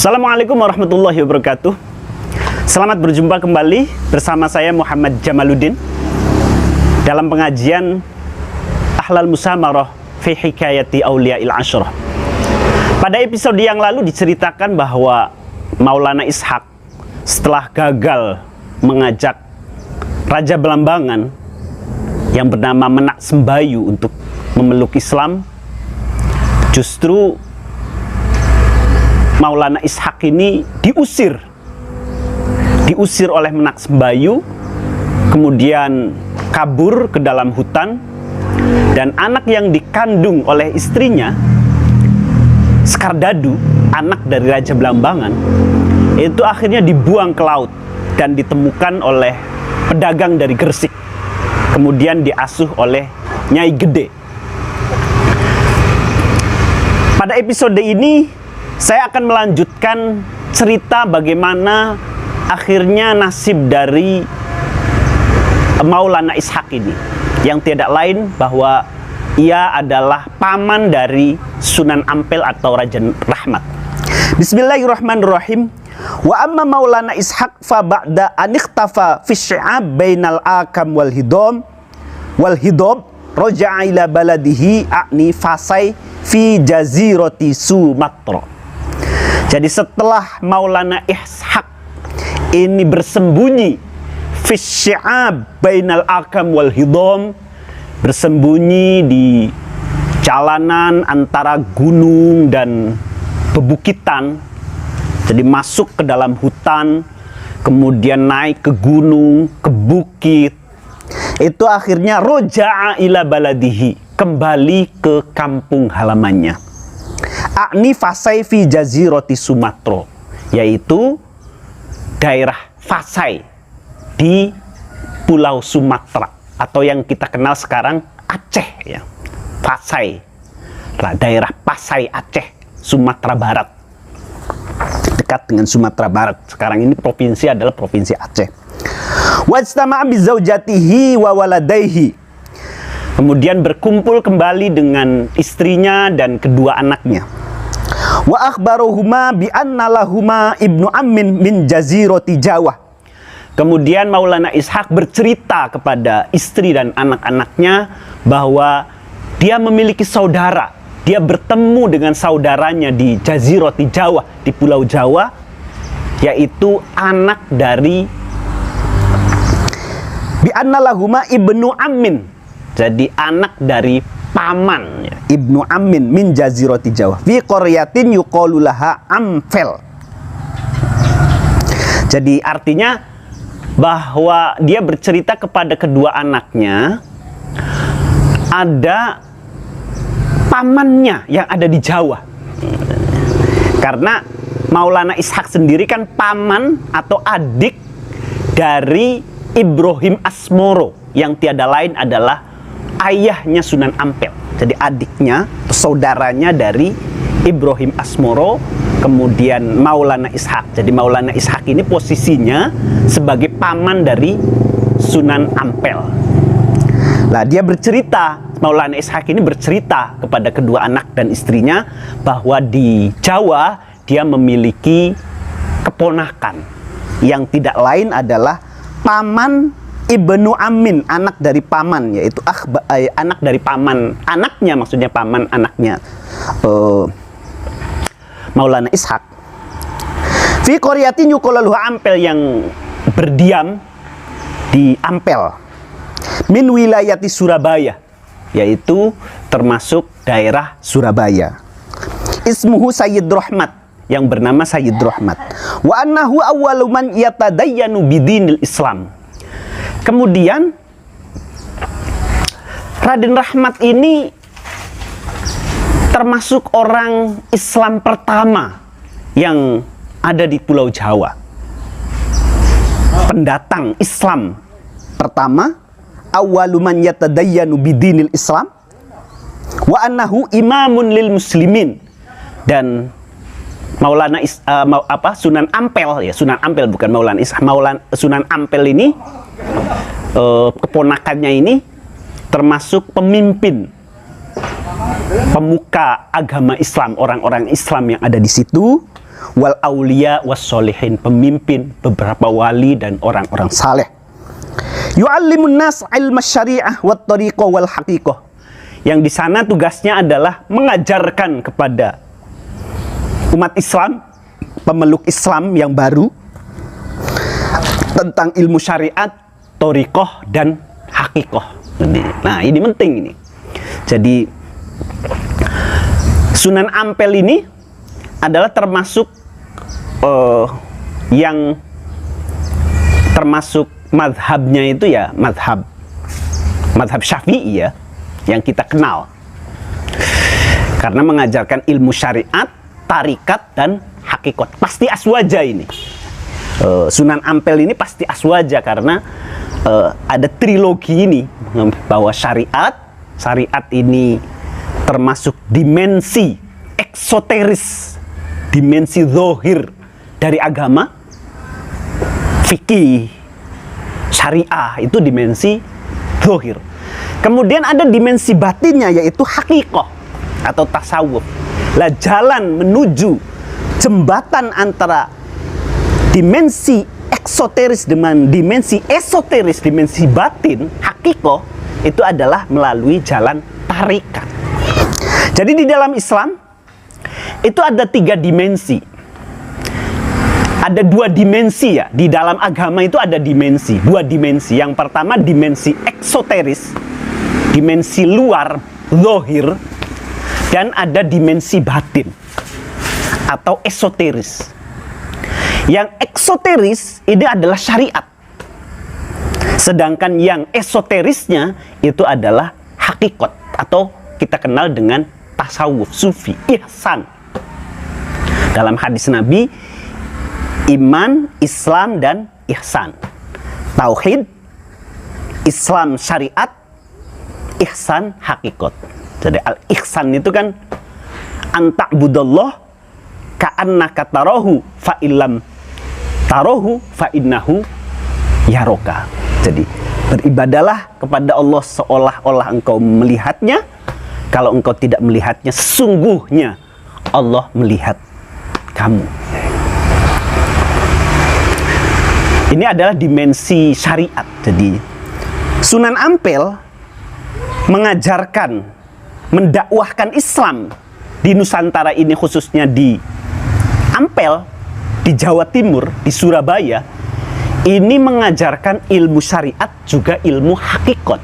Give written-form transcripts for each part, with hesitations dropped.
Assalamualaikum warahmatullahi wabarakatuh. Selamat berjumpa kembali bersama saya Muhammad Jamaluddin dalam pengajian Ahlal Musamarah fi Hikayati Awliya'il Ashrah. Pada episode yang lalu diceritakan bahwa Maulana Ishaq setelah gagal mengajak Raja Belambangan yang bernama Menak Sembayu untuk memeluk Islam, justru Maulana Ishaq ini diusir oleh Menak Sembayu, kemudian kabur ke dalam hutan, dan anak yang dikandung oleh istrinya, Skardadu, anak dari Raja Belambangan, itu akhirnya dibuang ke laut dan ditemukan oleh pedagang dari Gresik, kemudian diasuh oleh Nyai Gede. Pada episode ini saya akan melanjutkan cerita bagaimana akhirnya nasib dari Maulana Ishaq ini, yang tidak lain bahwa ia adalah paman dari Sunan Ampel atau Raja Rahmat. Bismillahirrahmanirrahim. Wa amma Maulana Ishaq fa ba'da an ikhtafa fi syi'ab bainal akam wal hidab raja'a ila baladihi a'ni Fasai fi jazirati Sumatra. Jadi setelah Maulana Ishaq ini bersembunyi fi syi'ab bainal akam wal hidam, bersembunyi di jalanan antara gunung dan bebukitan, jadi masuk ke dalam hutan, kemudian naik ke gunung, ke bukit, itu akhirnya roja'a ila baladihi, kembali ke kampung halamannya. A'ni Fasai fi jazirati Sumatra, yaitu daerah Fasai di Pulau Sumatera atau yang kita kenal sekarang Aceh ya. Fasai, daerah Pasai Aceh, Sumatera Barat, dekat dengan Sumatera Barat. Sekarang ini provinsi adalah provinsi Aceh. Wajtama'a bi zaujatihi wa waladaihi, kemudian berkumpul kembali dengan istrinya dan kedua anaknya. Wa akhbaruhuma bi anna lahuma ibnu ammin min jazirati Jawa. Kemudian Maulana Ishaq bercerita kepada istri dan anak-anaknya bahwa dia memiliki saudara. Dia bertemu dengan saudaranya di jazirati Jawa, di Pulau Jawa, yaitu anak dari bi anna lahuma ibnu ammin. Jadi anak dari paman ya, ibnu ammin min jazirati Jawa fi qaryatin yuqalu laha Ampel. Jadi artinya bahwa dia bercerita kepada kedua anaknya ada pamannya yang ada di Jawa. Karena Maulana Ishaq sendiri kan paman atau adik dari Ibrahim Asmoro, yang tiada lain adalah ayahnya Sunan Ampel. Jadi adiknya, saudaranya dari Ibrahim Asmoro, kemudian Maulana Ishaq. Jadi Maulana Ishaq ini posisinya sebagai paman dari Sunan Ampel. Nah, dia bercerita, Maulana Ishaq ini bercerita kepada kedua anak dan istrinya bahwa di Jawa dia memiliki keponakan yang tidak lain adalah paman Ibnu Amin, anak dari paman, yaitu anak dari paman anaknya, maksudnya paman anaknya Maulana Ishaq. Fi qaryatin yuqalu Ampel, yang berdiam di Ampel, min wilayati Surabaya, yaitu termasuk daerah Surabaya. Ismuhu Sayyid Rahmat, yang bernama Sayyid Rahmat. Wa annahu awwalu man yatadayyanu bidinil Islam. Kemudian Raden Rahmat ini termasuk orang Islam pertama yang ada di Pulau Jawa. Pendatang Islam pertama, awwalu man yatadayyanu bidinil Islam, wa annahu imamun lil muslimin. Dan Maulana Sunan Ampel ya, Sunan Ampel bukan Maulana Ishaq. Sunan Ampel ini keponakannya ini termasuk pemimpin pemuka agama Islam, orang-orang Islam yang ada di situ. wal auliya was solihin, pemimpin, beberapa wali dan orang-orang saleh. Yu'allimun nas ilmu syariah wat tariqah wal haqiqah. Yang di sana tugasnya adalah mengajarkan kepada umat Islam, pemeluk Islam yang baru, tentang ilmu syariat, tariqah dan haqiqah. Nah, ini penting ini. Jadi Sunan Ampel ini adalah termasuk yang termasuk madhabnya itu ya madhab Syafi'i ya, yang kita kenal, karena mengajarkan ilmu syariat, tarikat dan hakikat. Pasti aswaja ini. Sunan Ampel ini pasti aswaja karena ada trilogi ini, bahwa syariat ini termasuk dimensi eksoteris, dimensi zahir dari agama, fikih, syariah itu dimensi zahir. Kemudian ada dimensi batinnya, yaitu hakikoh atau tasawuf. Lah, jalan menuju jembatan antara dimensi eksoteris dengan dimensi esoteris, dimensi batin, hakikoh, itu adalah melalui jalan tarikat. Jadi di dalam Islam itu ada 3 dimensi. Ada 2 dimensi ya. Di dalam agama itu ada dimensi, 2 dimensi. Yang pertama dimensi eksoteris, dimensi luar, zahir, dan ada dimensi batin atau esoteris. Yang eksoteris ini adalah syariat. Sedangkan yang esoterisnya itu adalah hakikat atau kita kenal dengan tasawuf, sufi, ihsan. Dalam hadis Nabi, iman, Islam, dan ihsan. Tauhid, Islam, syariat, ihsan, hakikat. Jadi al-ihsan itu kan anta'budallah ka'annaka tarahu fa'illam tarahu fa'innahu yaroka. Jadi beribadalah kepada Allah seolah-olah engkau melihatnya. Kalau engkau tidak melihatnya, sesungguhnya Allah melihat kamu. Ini adalah dimensi syariat. Jadi Sunan Ampel mengajarkan, mendakwahkan Islam di Nusantara ini, khususnya di Ampel, di Jawa Timur, di Surabaya. Ini mengajarkan ilmu syariat juga ilmu hakikat.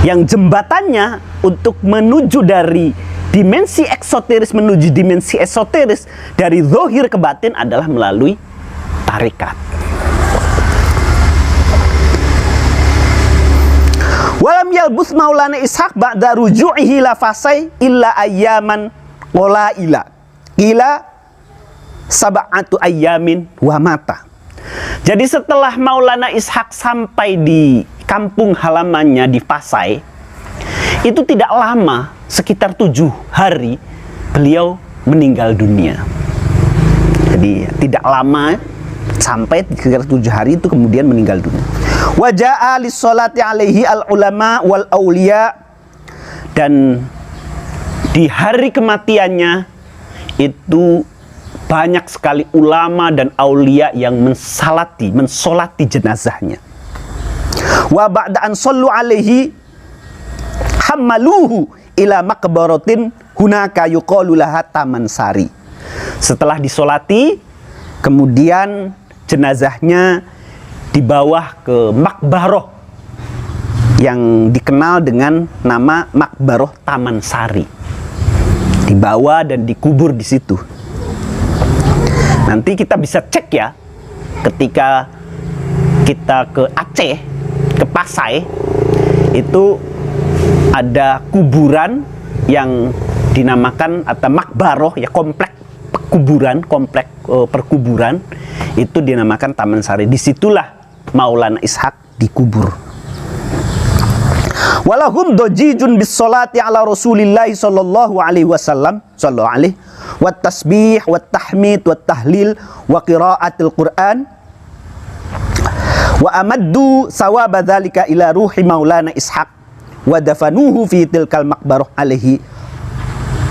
Yang jembatannya untuk menuju dari dimensi eksoteris menuju dimensi esoteris, dari zahir ke batin adalah melalui tarikat. Walam yalbus Maulana Ishaq ba'da ruju'ihi la fasai illa ayyaman qalaila. Ila sab'atu ayyamin wa mata. Jadi setelah Maulana Ishaq sampai di kampung halamannya di Pasai, itu tidak lama, sekitar 7 hari beliau meninggal dunia. Jadi tidak lama, sampai sekitar 7 hari itu kemudian meninggal dunia. Waja'a lis-sholati alaihi al-ulama wal auliya, dan di hari kematiannya itu banyak sekali ulama dan aulia yang mensolati jenazahnya. Wa ba'da an sallu alaihi hammaluhu ila maqbaratin hunaka yuqalu laha Tamansari. Setelah disolati, kemudian jenazahnya dibawa ke makbaroh yang dikenal dengan nama makbaroh Tamansari. Dibawa dan dikubur di situ. Nanti kita bisa cek ya, ketika kita ke Aceh, ke Pasai, itu ada kuburan yang dinamakan atau makbaroh ya, komplek perkuburan itu dinamakan Tamansari. Disitulah Maulana Ishaq dikubur. Walahum dojijun bis salati ala Rasulillah sallallahu alaihi wasallam sallallahu alaihi wat tasbih wat tahmid wat tahlil wa qiraatil Quran wa amaddu sawaba dzalika ila ruhi Maulana Ishaq wa dafanuhu fi tilkal maqbarah alaihi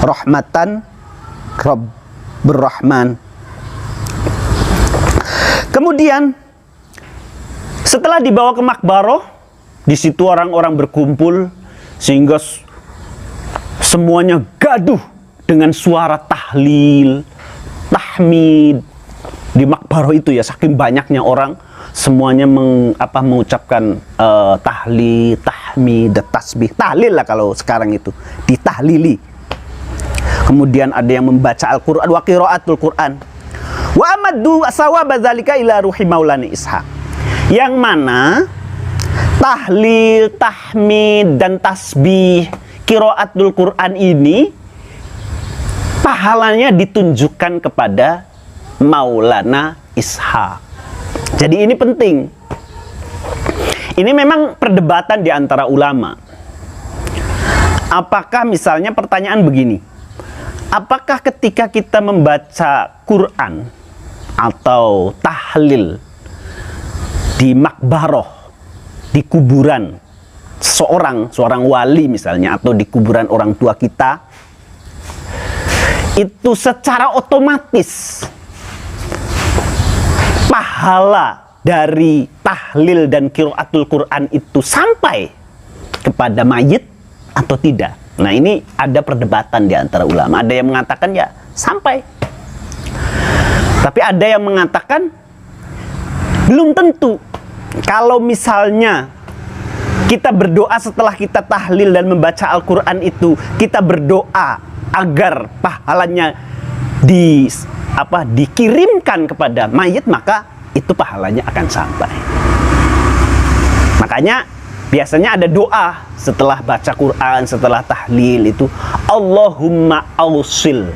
rahmatan Berrahman. Kemudian setelah dibawa ke Makbaroh, di situ orang-orang berkumpul sehingga semuanya gaduh dengan suara tahlil, tahmid di Makbaroh itu ya, saking banyaknya orang semuanya mengucapkan tahlil, tahmid, tasbih, tahlil lah kalau sekarang itu ditahlili. Kemudian ada yang membaca Al-Quran wa qiraatul Quran. Wa amaddu sawaba dzalika ila ruhi Maulana Ishaq. Yang mana tahlil, tahmid dan tasbih qiraatul Quran ini pahalanya ditunjukkan kepada Maulana Ishaq. Jadi ini penting. Ini memang perdebatan di antara ulama. Apakah misalnya pertanyaan begini, apakah ketika kita membaca Quran atau tahlil di makbaroh, di kuburan seorang wali misalnya, atau di kuburan orang tua kita, itu secara otomatis pahala dari tahlil dan qiraatul Quran itu sampai kepada mayit atau tidak? Nah, ini ada perdebatan di antara ulama. Ada yang mengatakan ya sampai. Tapi ada yang mengatakan belum tentu. Kalau misalnya kita berdoa setelah kita tahlil dan membaca Al-Quran itu, kita berdoa agar pahalanya dikirimkan kepada mayit, maka itu pahalanya akan sampai. Makanya biasanya ada doa setelah baca Quran, setelah tahlil itu, Allahumma awsil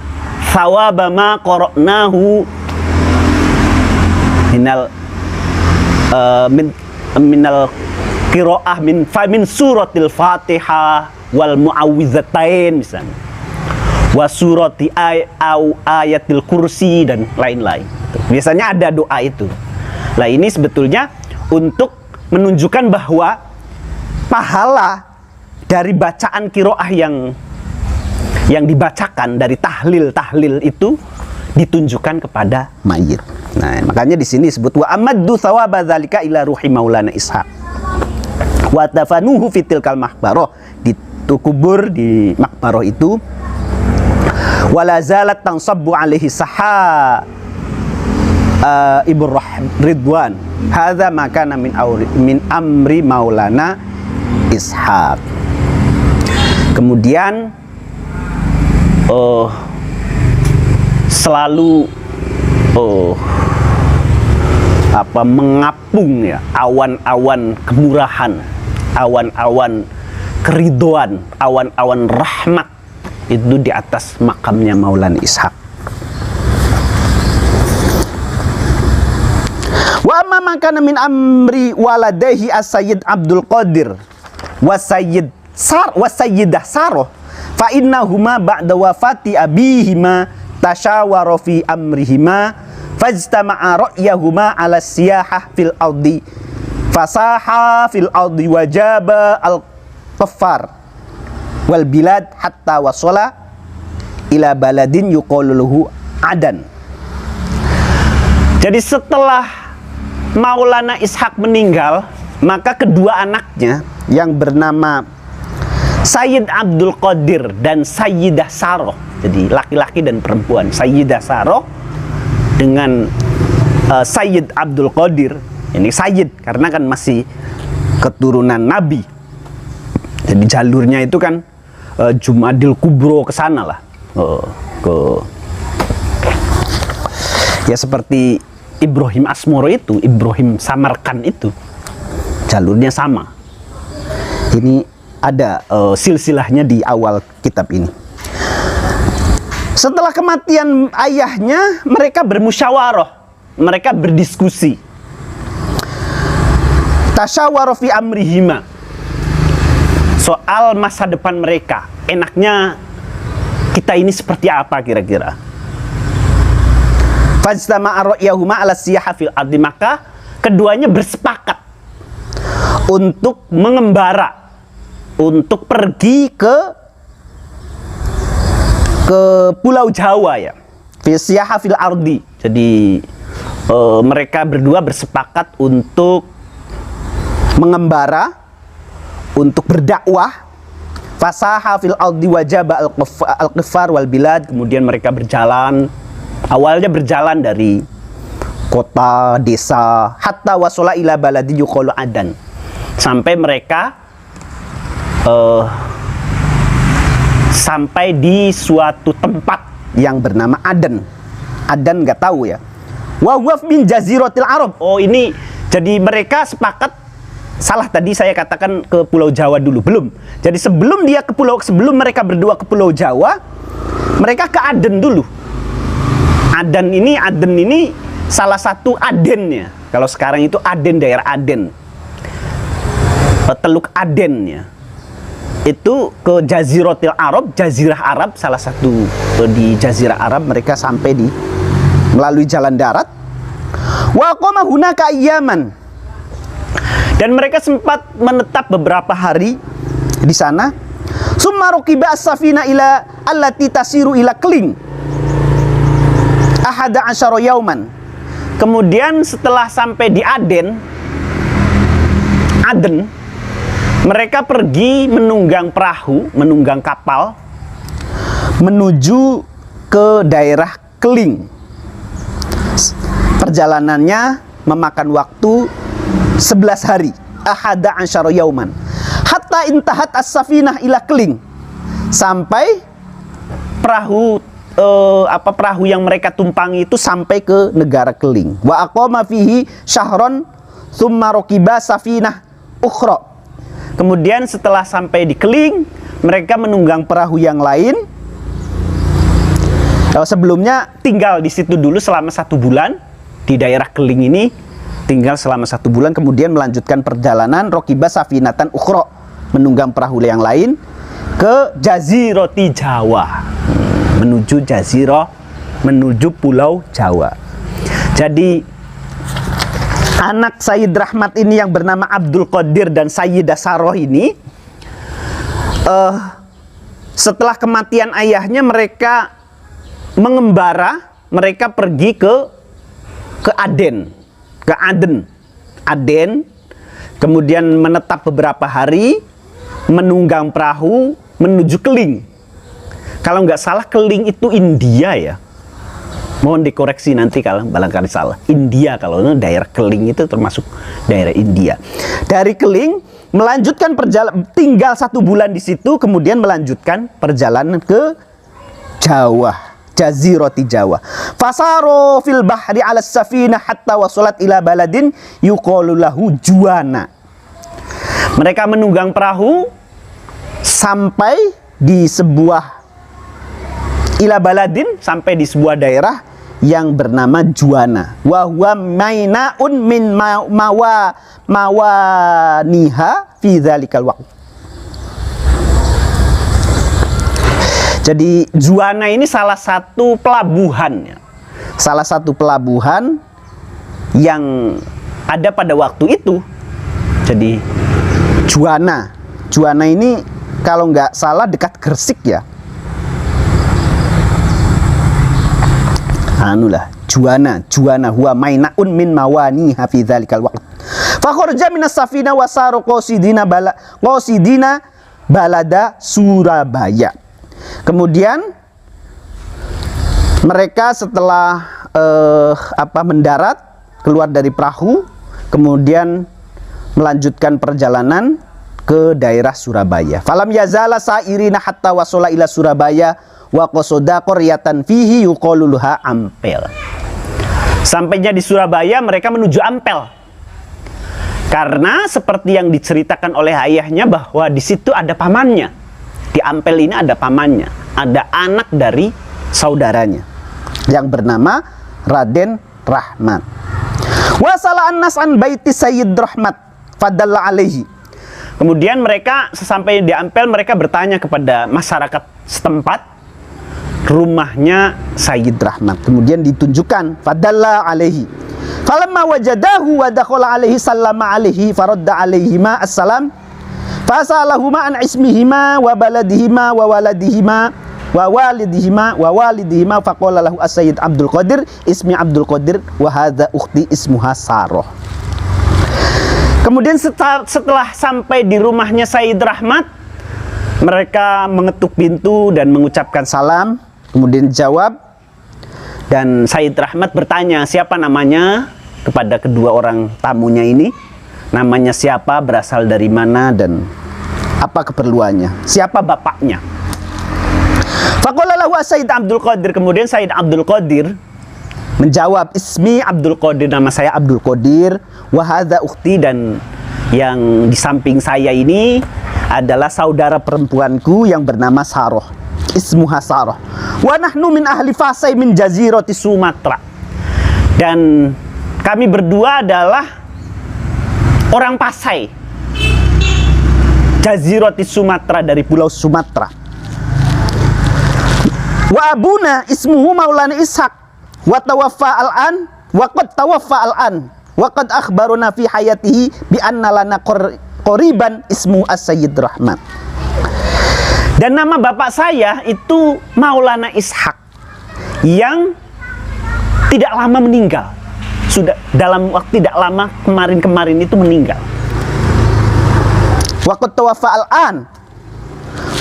thawaba ma qara'nahu minal qira'ah min suratil Fatihah wal mu'awwizatain misalnya, wa surati ayatil kursi dan lain-lain. Biasanya ada doa itu. Nah, ini sebetulnya untuk menunjukkan bahwa pahala dari bacaan qiraah yang dibacakan dari tahlil itu ditunjukkan kepada mayit. Nah, makanya di sini disebut wa amaddu thawaba dzalika ila ruhi Maulana Ishaq. Wa tafanuhu fi tilkal makbaroh, dikubur di makbaroh itu. Wala zalat tansabbu alaihi saha Ibrahim Ridwan. Hadza makana min amri Maulana Ishaq. Kemudian selalu mengapung ya awan-awan kemurahan, awan-awan keridhaan, awan-awan rahmat itu di atas makamnya Maulana Ishaq. Wa amma makana min amri waladaihi as-sayyid Abdul Qadir wasayyidah Saroh fa innahuma ba'da wafati abihima tasyawara fi amrihima fajtama'a ra'yahuma ala siyahah fil ardi fasaha fil ardi wajaba al-qaffar wal bilad hatta wasala ila baladin yuqalu lahu Adan. Jadi setelah Maulana Ishaq meninggal, maka kedua anaknya yang bernama Sayyid Abdul Qadir dan Sayyidah Saroh, jadi laki-laki dan perempuan, Sayyidah Saroh dengan Sayyid Abdul Qadir, ini Sayyid karena kan masih keturunan Nabi, jadi jalurnya itu kan Jumadil Kubro ke sana lah, ya seperti Ibrahim Asmoro itu, Ibrahim Samarkan itu, jalurnya sama. Ini ada silsilahnya di awal kitab ini. Setelah kematian ayahnya, mereka bermusyawarah, mereka berdiskusi. Tasyawara fi amrihima, soal masa depan mereka. Enaknya kita ini seperti apa kira-kira? Fajtama'a ra'yahuma ala siyaha fil ardi, maka keduanya bersepakat untuk mengembara, untuk pergi ke Pulau Jawa ya, Fisyaha fil ardi. Jadi mereka berdua bersepakat untuk mengembara, untuk berdakwah. Fasaha fil ardi wajaba al-qifar wal bilad. Kemudian mereka berjalan, awalnya berjalan dari kota, desa, hatta wasala ila baladi yuqalu Adan. Sampai mereka sampai di suatu tempat yang bernama Aden. Aden nggak tahu ya. Wa huwa min jaziratil Arab. Oh, ini jadi mereka sepakat. Salah tadi saya katakan ke Pulau Jawa dulu, belum. Jadi sebelum mereka berdua ke Pulau Jawa, mereka ke Aden dulu. Aden ini salah satu Adennya. Kalau sekarang itu Aden, daerah Aden. Teluk Adennya. Itu ke Jaziratul Arab, Jazirah Arab, salah satu di Jazirah Arab mereka sampai melalui jalan darat. Wa qama hunaka ayyaman. Dan mereka sempat menetap beberapa hari di sana. Summa ruqiba as-safina ila allati tasiru ila Kling. Ahada asyara yauman. Kemudian setelah sampai di Aden, mereka pergi menunggang perahu, menunggang kapal menuju ke daerah Kling. Perjalanannya memakan waktu 11 hari. Ahada asyara yauman. Hatta intahat as-safinah ila Kling. Sampai perahu yang mereka tumpangi itu sampai ke negara Kling. Wa aqama fihi syahron thumma raqiba safinah ukhra. Kemudian setelah sampai di Kling, mereka menunggang perahu yang lain. Sebelumnya tinggal di situ dulu selama 1 bulan di daerah Kling ini, tinggal selama 1 bulan, kemudian melanjutkan perjalanan rokiba safinatan ukhra, menunggang perahu yang lain ke Jaziroti Jawa, menuju Pulau Jawa. Jadi anak Sayyid Rahmat ini yang bernama Abdul Qadir dan Sayyidah Saroh ini, setelah kematian ayahnya mereka mengembara, mereka pergi ke Aden, kemudian menetap beberapa hari, menunggang perahu menuju Kling. Kalau nggak salah Kling itu India ya. Mohon dikoreksi nanti kalau barangkali salah. India, kalau daerah Kling itu termasuk daerah India. Dari Kling melanjutkan perjalanan, tinggal 1 bulan di situ, kemudian melanjutkan perjalanan ke Jawa. Jazirati Jawa. Fasaro fil bahri ala safinah hatta wasalat ila baladin yuqalu lahu Juwana. Mereka menunggang perahu sampai di sebuah ila baladin, sampai di sebuah daerah yang bernama Juwana. Wa huwa mainaun min mawaniha fi dzalikal waqt. Jadi Juwana ini salah satu pelabuhan ya. Salah satu pelabuhan yang ada pada waktu itu. Jadi Juwana ini kalau nggak salah dekat Gresik ya. Juwana huwa mainaun min mawani fi dzalikal waqt. Fa kharaja minas safina wa saru qasidina balada Surabaya. Kemudian mereka setelah mendarat, keluar dari perahu, kemudian melanjutkan perjalanan ke daerah Surabaya. Falam yazala sa'irina hatta wasala ila Surabaya wa qasada qaryatan fihi yuqalu laha Ampel. Sampainya di Surabaya, mereka menuju Ampel. Karena seperti yang diceritakan oleh ayahnya bahwa di situ ada pamannya. Di Ampel ini ada pamannya, ada anak dari saudaranya yang bernama Raden Rahmat. Wasala an-nas an baiti Sayyid Rahmat fadalla alaihi. Kemudian mereka sesampai di Ampel, mereka bertanya kepada masyarakat setempat rumahnya Sayyid Rahmat. Kemudian ditunjukkan fadalla alaihi. Falamma wajadahu wa dakhala alaihi sallama alaihi faradda alaihima assalam. Fasalahuma an ismihima wa baladihima wa waladihima wa walidihima faqala lahu as-sayyid Abdul Qadir ismi Abdul Qadir wa hadza ukhti ismuha Saroh. Kemudian setelah sampai di rumahnya Sayyid Rahmat, mereka mengetuk pintu dan mengucapkan salam, kemudian jawab, dan Sayyid Rahmat bertanya siapa namanya kepada kedua orang tamunya ini, namanya siapa, berasal dari mana, dan apa keperluannya, siapa bapaknya. Faqala lahu Sayyid Abdul Qadir, kemudian Sayyid Abdul Qadir menjawab, ismi Abdul Qadir, nama saya Abdul Qadir, wa hadza ukhti, dan yang di samping saya ini adalah saudara perempuanku yang bernama Saroh, ismuha Saroh, wa nahnu min ahli Fasai min jazirati Sumatra, dan kami berdua adalah orang Pasai, jazirati Sumatra, dari pulau Sumatera. Wa abuna ismuhu Maulana Ishaq wa tawaffa al-an wa qad tawaffa al-an wa qad akhbaruna fi hayatihi bi anna lana qoriban ismu as-sayyid Rahmat. Dan nama bapak saya itu Maulana Ishaq yang tidak lama meninggal. Sudah dalam waktu tidak lama kemarin itu meninggal. Wa qad tawaffa al-an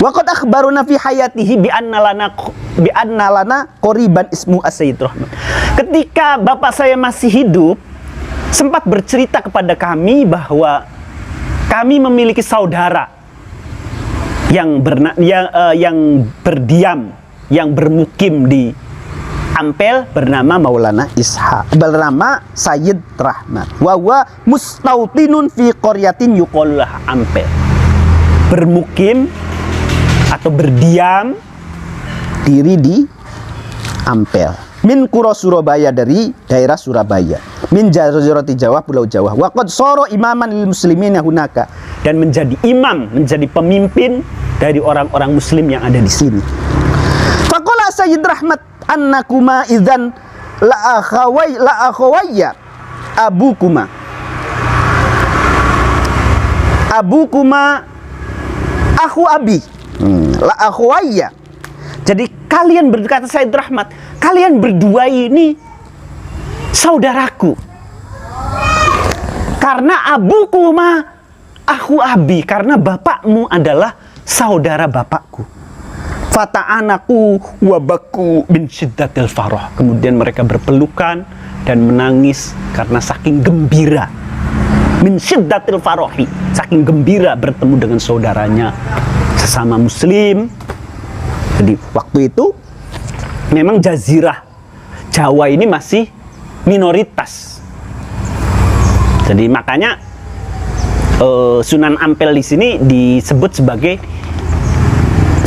wa qad akhbaruna fi hayatihi bi anna lana qoriban ismu as-sayyid Rahmat. Ketika bapak saya masih hidup, sempat bercerita kepada kami bahwa kami memiliki saudara yang berdiam, yang bermukim di Ampel, bernama Maulana Ishaq, bernama Sayyid Rahmat. Wa huwa mustautinun fi qaryatin yuqalu laha Ampel. Bermukim atau berdiam diri di Ampel. Min Kuro Surabaya, dari daerah Surabaya. Min Jazirati Jawa, Pulau Jawa. Wa qad sara imaman lil muslimin hunaka, dan menjadi imam, menjadi pemimpin dari orang-orang muslim yang ada di sini. Faqala Sayyid Rahmat annakuma idzan la akhawayya abukuma akhu abi la akhawayya. Jadi kalian berkata Sayyid Rahmat, kalian berdua ini saudaraku. Karena abukuma akhu abi, karena bapakmu adalah saudara bapakku. Fata'anaku wabaku bin syiddatil farah. Kemudian mereka berpelukan dan menangis karena saking gembira. Min syiddatil farahi, saking gembira bertemu dengan saudaranya sesama muslim. Jadi waktu itu memang jazirah Jawa ini masih minoritas. Jadi makanya Sunan Ampel di sini disebut sebagai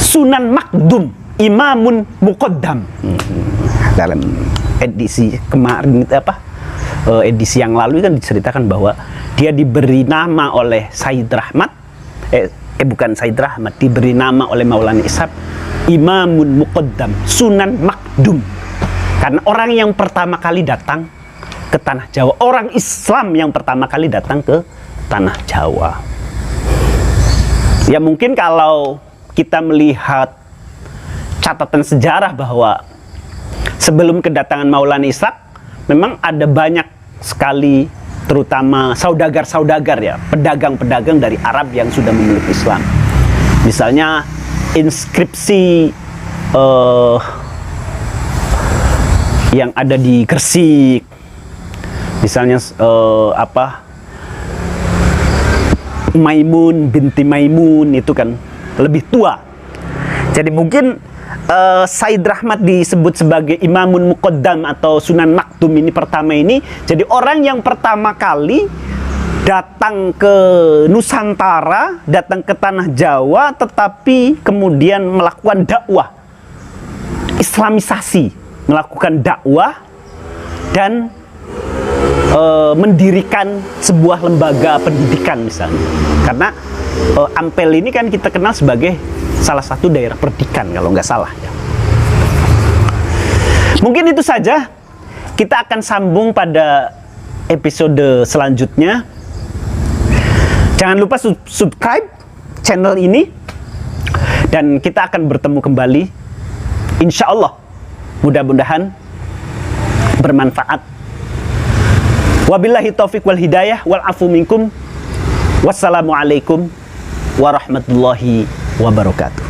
Sunan Makdum, Imamun Muqaddam. Dalam edisi kemarin edisi yang lalu kan diceritakan bahwa dia diberi nama oleh Sayyid Rahmat, bukan Sayyid Rahmat, diberi nama oleh Maulana Ishaq Imamun Muqaddam, Sunan Makdum, karena orang yang pertama kali datang ke tanah Jawa, orang Islam yang pertama kali datang ke tanah Jawa. Ya mungkin kalau kita melihat catatan sejarah bahwa sebelum kedatangan Maulana Ishaq memang ada banyak sekali, terutama saudagar-saudagar ya, pedagang-pedagang dari Arab yang sudah memeluk Islam. Misalnya inskripsi yang ada di Gresik, misalnya Maimun binti Maimun, itu kan lebih tua. Jadi mungkin Sayyid Rahmat disebut sebagai Imamun Muqaddam atau Sunan Makdum ini pertama ini, jadi orang yang pertama kali datang ke Nusantara, datang ke tanah Jawa, tetapi kemudian melakukan dakwah Islamisasi, melakukan dakwah dan mendirikan sebuah lembaga pendidikan misalnya. Karena Ampel ini kan kita kenal sebagai salah satu daerah pendidikan kalau nggak salah ya. Mungkin itu saja. Kita akan sambung pada episode selanjutnya. Jangan lupa subscribe channel ini, dan kita akan bertemu kembali Insya Allah, mudah-mudahan bermanfaat. Wabillahi taufiq wal hidayah wal afu minkum. Wassalamualaikum warahmatullahi wabarakatuh.